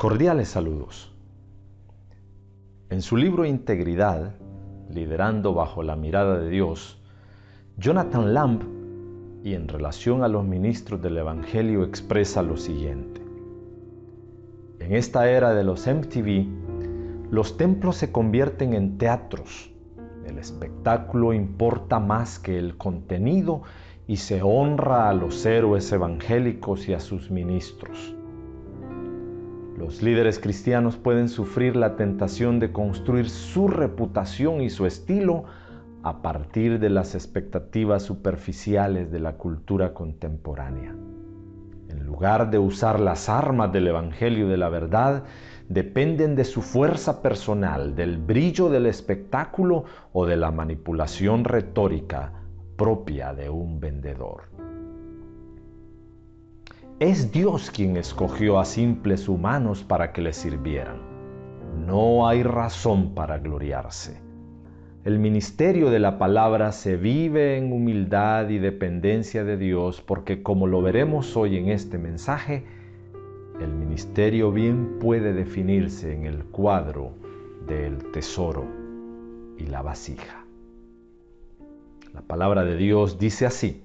Cordiales saludos. En su libro Integridad, liderando bajo la mirada de Dios, Jonathan Lamb, y en relación a los ministros del Evangelio, expresa lo siguiente: en esta era de los MTV, los templos se convierten en teatros. El espectáculo importa más que el contenido y se honra a los héroes evangélicos y a sus ministros. Los líderes cristianos pueden sufrir la tentación de construir su reputación y su estilo a partir de las expectativas superficiales de la cultura contemporánea. En lugar de usar las armas del Evangelio de la verdad, dependen de su fuerza personal, del brillo del espectáculo o de la manipulación retórica propia de un vendedor. Es Dios quien escogió a simples humanos para que le sirvieran. No hay razón para gloriarse. El ministerio de la palabra se vive en humildad y dependencia de Dios porque, como lo veremos hoy en este mensaje, el ministerio bien puede definirse en el cuadro del tesoro y la vasija. La palabra de Dios dice así: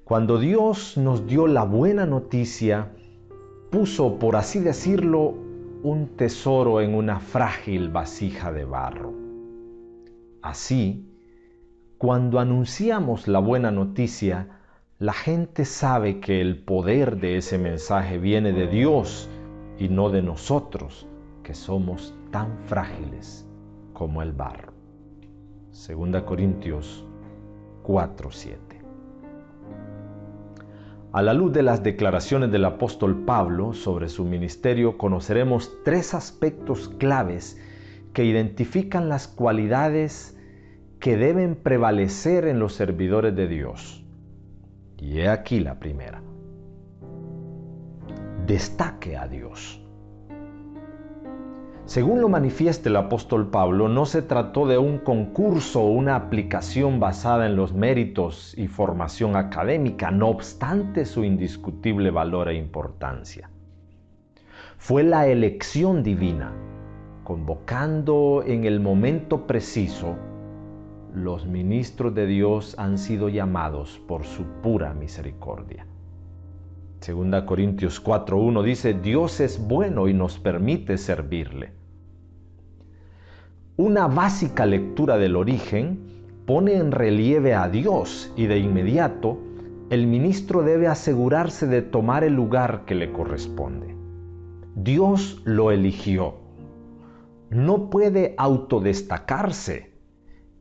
cuando Dios nos dio la buena noticia, puso, por así decirlo, un tesoro en una frágil vasija de barro. Así, cuando anunciamos la buena noticia, la gente sabe que el poder de ese mensaje viene de Dios y no de nosotros, que somos tan frágiles como el barro. 2 Corintios 4:7. A la luz de las declaraciones del apóstol Pablo sobre su ministerio, conoceremos tres aspectos claves que identifican las cualidades que deben prevalecer en los servidores de Dios. Y he aquí la primera: destaque a Dios. Según lo manifiesta el apóstol Pablo, no se trató de un concurso o una aplicación basada en los méritos y formación académica, no obstante su indiscutible valor e importancia. Fue la elección divina, convocando en el momento preciso. Los ministros de Dios han sido llamados por su pura misericordia. 2 Corintios 4:1 dice: Dios es bueno y nos permite servirle. Una básica lectura del origen pone en relieve a Dios y de inmediato el ministro debe asegurarse de tomar el lugar que le corresponde. Dios lo eligió. No puede autodestacarse.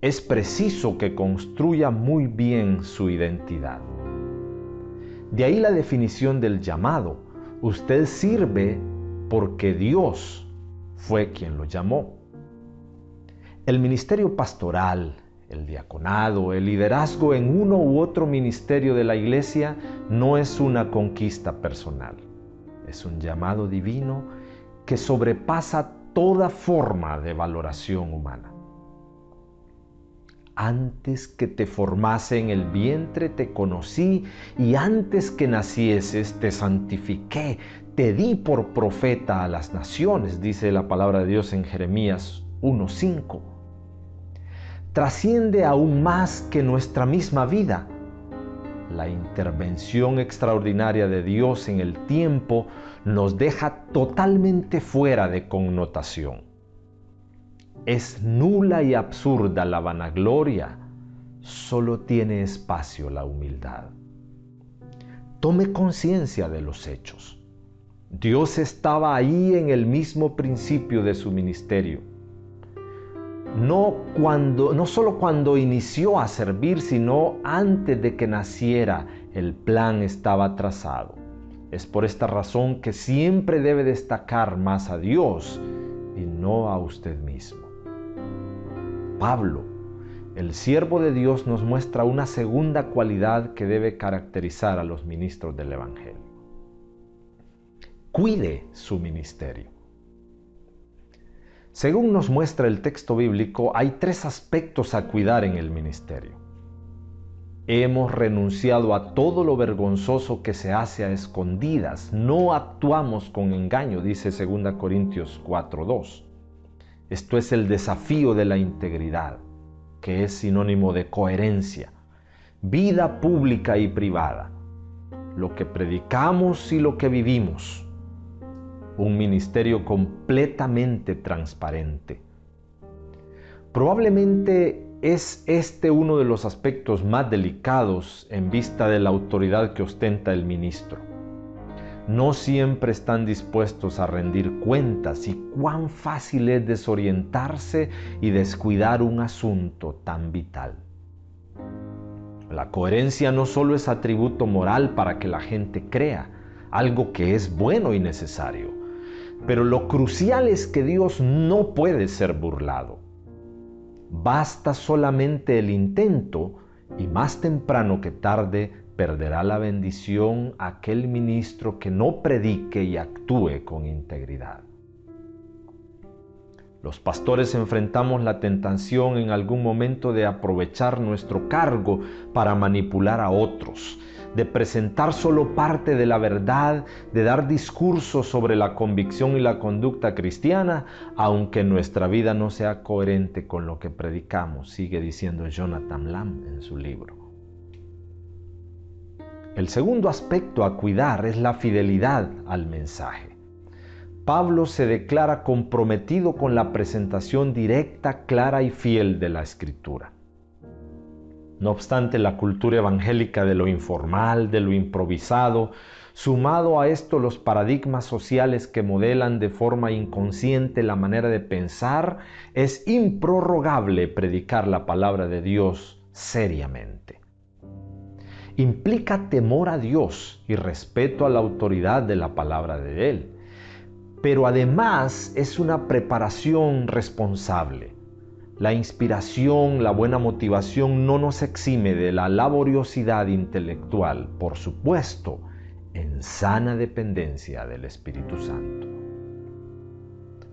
Es preciso que construya muy bien su identidad. De ahí la definición del llamado: usted sirve porque Dios fue quien lo llamó. El ministerio pastoral, el diaconado, el liderazgo en uno u otro ministerio de la iglesia no es una conquista personal. Es un llamado divino que sobrepasa toda forma de valoración humana. Antes que te formase en el vientre te conocí, y antes que nacieses te santifiqué, te di por profeta a las naciones, dice la palabra de Dios en Jeremías 1:5. Trasciende aún más que nuestra misma vida. La intervención extraordinaria de Dios en el tiempo nos deja totalmente fuera de connotación. Es nula y absurda la vanagloria, solo tiene espacio la humildad. Tome conciencia de los hechos. Dios estaba ahí en el mismo principio de su ministerio. No solo cuando inició a servir, sino antes de que naciera, el plan estaba trazado. Es por esta razón que siempre debe destacar más a Dios y no a usted mismo. Pablo, el siervo de Dios, nos muestra una segunda cualidad que debe caracterizar a los ministros del Evangelio. Cuide su ministerio. Según nos muestra el texto bíblico, hay tres aspectos a cuidar en el ministerio. Hemos renunciado a todo lo vergonzoso que se hace a escondidas. No actuamos con engaño, dice 2 Corintios 4:2. Esto es el desafío de la integridad, que es sinónimo de coherencia. Vida pública y privada. Lo que predicamos y lo que vivimos. Un ministerio completamente transparente. Probablemente es este uno de los aspectos más delicados en vista de la autoridad que ostenta el ministro. No siempre están dispuestos a rendir cuentas y cuán fácil es desorientarse y descuidar un asunto tan vital. La coherencia no solo es atributo moral para que la gente crea, algo que es bueno y necesario, pero lo crucial es que Dios no puede ser burlado. Basta solamente el intento y más temprano que tarde perderá la bendición aquel ministro que no predique y actúe con integridad. Los pastores enfrentamos la tentación en algún momento de aprovechar nuestro cargo para manipular a otros, de presentar solo parte de la verdad, de dar discursos sobre la convicción y la conducta cristiana, aunque nuestra vida no sea coherente con lo que predicamos, sigue diciendo Jonathan Lamb en su libro. El segundo aspecto a cuidar es la fidelidad al mensaje. Pablo se declara comprometido con la presentación directa, clara y fiel de la Escritura. No obstante, la cultura evangélica de lo informal, de lo improvisado, sumado a esto los paradigmas sociales que modelan de forma inconsciente la manera de pensar, es improrrogable predicar la palabra de Dios seriamente. Implica temor a Dios y respeto a la autoridad de la palabra de Él, pero además es una preparación responsable. La inspiración, la buena motivación no nos exime de la laboriosidad intelectual, por supuesto, en sana dependencia del Espíritu Santo.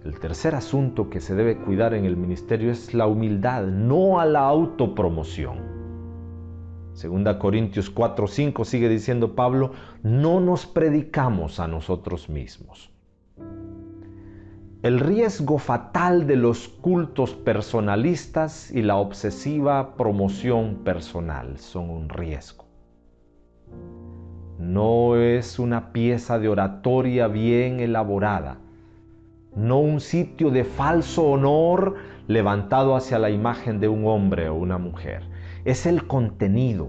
El tercer asunto que se debe cuidar en el ministerio es la humildad, no a la autopromoción. 2 Corintios 4:5 sigue diciendo Pablo, no nos predicamos a nosotros mismos. El riesgo fatal de los cultos personalistas y la obsesiva promoción personal son un riesgo. No es una pieza de oratoria bien elaborada, no un sitio de falso honor levantado hacia la imagen de un hombre o una mujer. Es el contenido,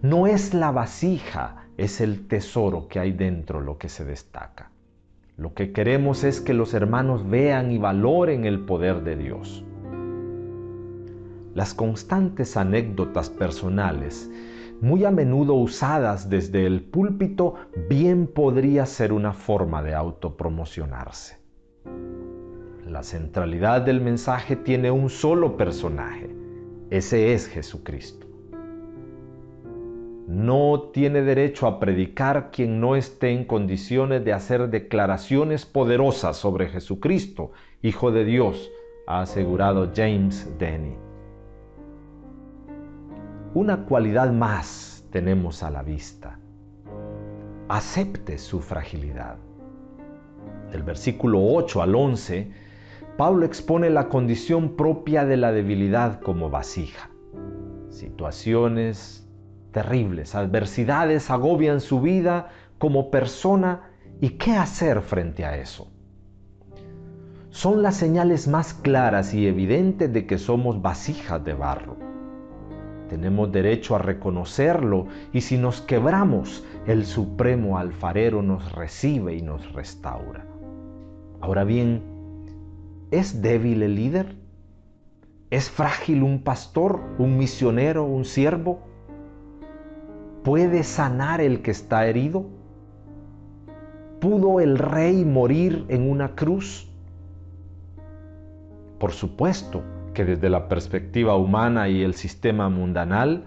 no es la vasija, es el tesoro que hay dentro lo que se destaca. Lo que queremos es que los hermanos vean y valoren el poder de Dios. Las constantes anécdotas personales, muy a menudo usadas desde el púlpito, bien podría ser una forma de autopromocionarse. La centralidad del mensaje tiene un solo personaje. Ese es Jesucristo. No tiene derecho a predicar quien no esté en condiciones de hacer declaraciones poderosas sobre Jesucristo, Hijo de Dios, ha asegurado James Denney. Una cualidad más tenemos a la vista. Acepte su fragilidad. Del versículo 8 al 11, Pablo expone la condición propia de la debilidad como vasija. Situaciones terribles, adversidades agobian su vida como persona y qué hacer frente a eso. Son las señales más claras y evidentes de que somos vasijas de barro. Tenemos derecho a reconocerlo y si nos quebramos, el supremo alfarero nos recibe y nos restaura. Ahora bien, ¿es débil el líder? ¿Es frágil un pastor, un misionero, un siervo? ¿Puede sanar el que está herido? ¿Pudo el rey morir en una cruz? Por supuesto que desde la perspectiva humana y el sistema mundanal,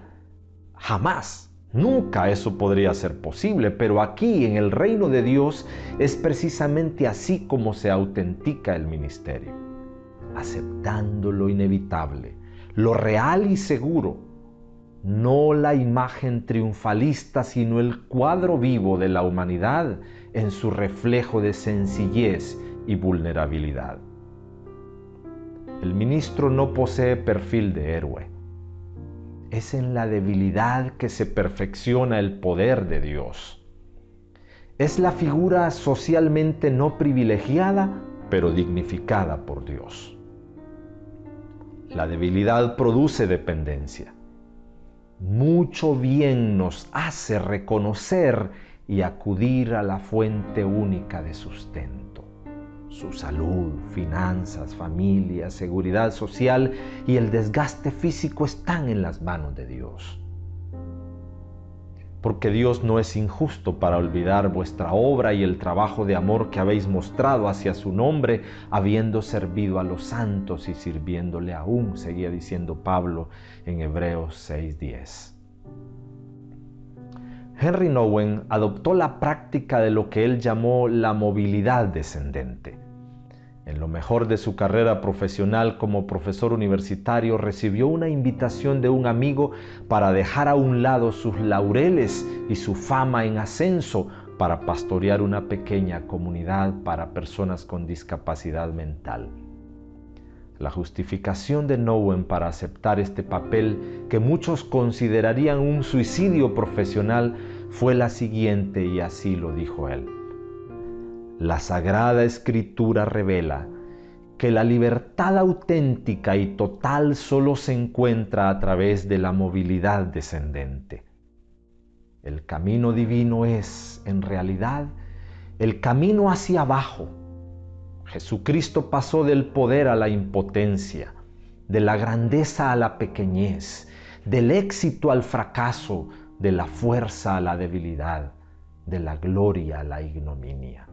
jamás, nunca eso podría ser posible, pero aquí en el reino de Dios es precisamente así como se autentica el ministerio, aceptando lo inevitable, lo real y seguro. no la imagen triunfalista, sino el cuadro vivo de la humanidad en su reflejo de sencillez y vulnerabilidad. El ministro no posee perfil de héroe. Es en la debilidad que se perfecciona el poder de Dios. Es la figura socialmente no privilegiada, pero dignificada por Dios. La debilidad produce dependencia. Mucho bien nos hace reconocer y acudir a la fuente única de sustento. Su salud, finanzas, familia, seguridad social y el desgaste físico están en las manos de Dios. Porque Dios no es injusto para olvidar vuestra obra y el trabajo de amor que habéis mostrado hacia su nombre, habiendo servido a los santos y sirviéndole aún, seguía diciendo Pablo en Hebreos 6:10. Henry Nouwen adoptó la práctica de lo que él llamó la movilidad descendente. En lo mejor de su carrera profesional como profesor universitario, recibió una invitación de un amigo para dejar a un lado sus laureles y su fama en ascenso para pastorear una pequeña comunidad para personas con discapacidad mental. La justificación de Nouwen para aceptar este papel, que muchos considerarían un suicidio profesional, fue la siguiente, y así lo dijo él. La Sagrada Escritura revela que la libertad auténtica y total solo se encuentra a través de la movilidad descendente. El camino divino es, en realidad, el camino hacia abajo. Jesucristo pasó del poder a la impotencia, de la grandeza a la pequeñez, del éxito al fracaso, de la fuerza a la debilidad, de la gloria a la ignominia.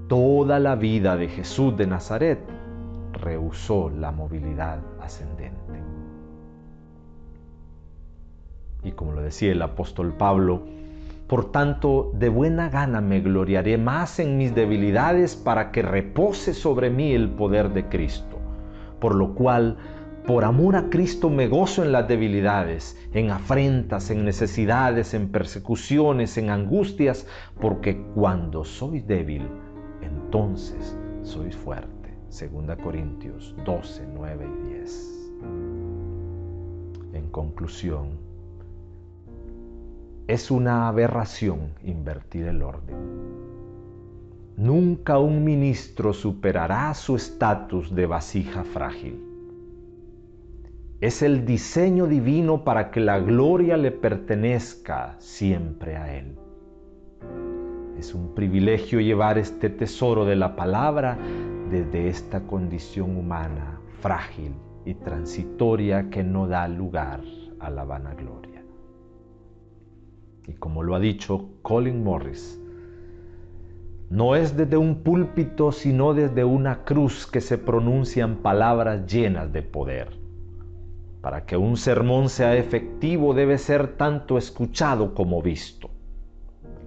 Toda la vida de Jesús de Nazaret rehusó la movilidad ascendente. Y como lo decía el apóstol Pablo, por tanto, de buena gana me gloriaré más en mis debilidades para que repose sobre mí el poder de Cristo. Por lo cual, por amor a Cristo me gozo en las debilidades, en afrentas, en necesidades, en persecuciones, en angustias, porque cuando soy débil, entonces sois fuerte. 2 Corintios 12, 9 y 10. En conclusión, es una aberración invertir el orden. Nunca un ministro superará su estatus de vasija frágil. Es el diseño divino para que la gloria le pertenezca siempre a Él. Es un privilegio llevar este tesoro de la palabra desde esta condición humana, frágil y transitoria que no da lugar a la vanagloria. Y como lo ha dicho Colin Morris, no es desde un púlpito, sino desde una cruz que se pronuncian palabras llenas de poder. Para que un sermón sea efectivo debe ser tanto escuchado como visto.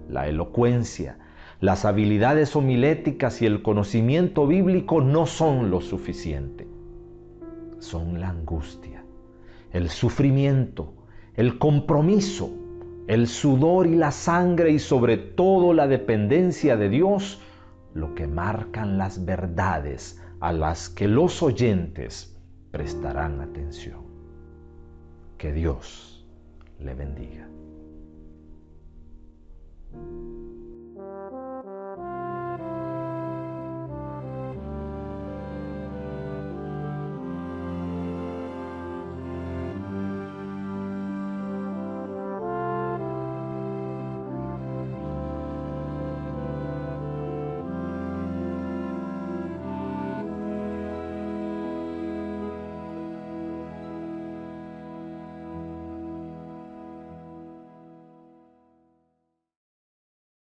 La elocuencia, las habilidades homiléticas y el conocimiento bíblico no son lo suficiente. Son la angustia, el sufrimiento, el compromiso, el sudor y la sangre y sobre todo la dependencia de Dios, lo que marcan las verdades a las que los oyentes prestarán atención. Que Dios le bendiga.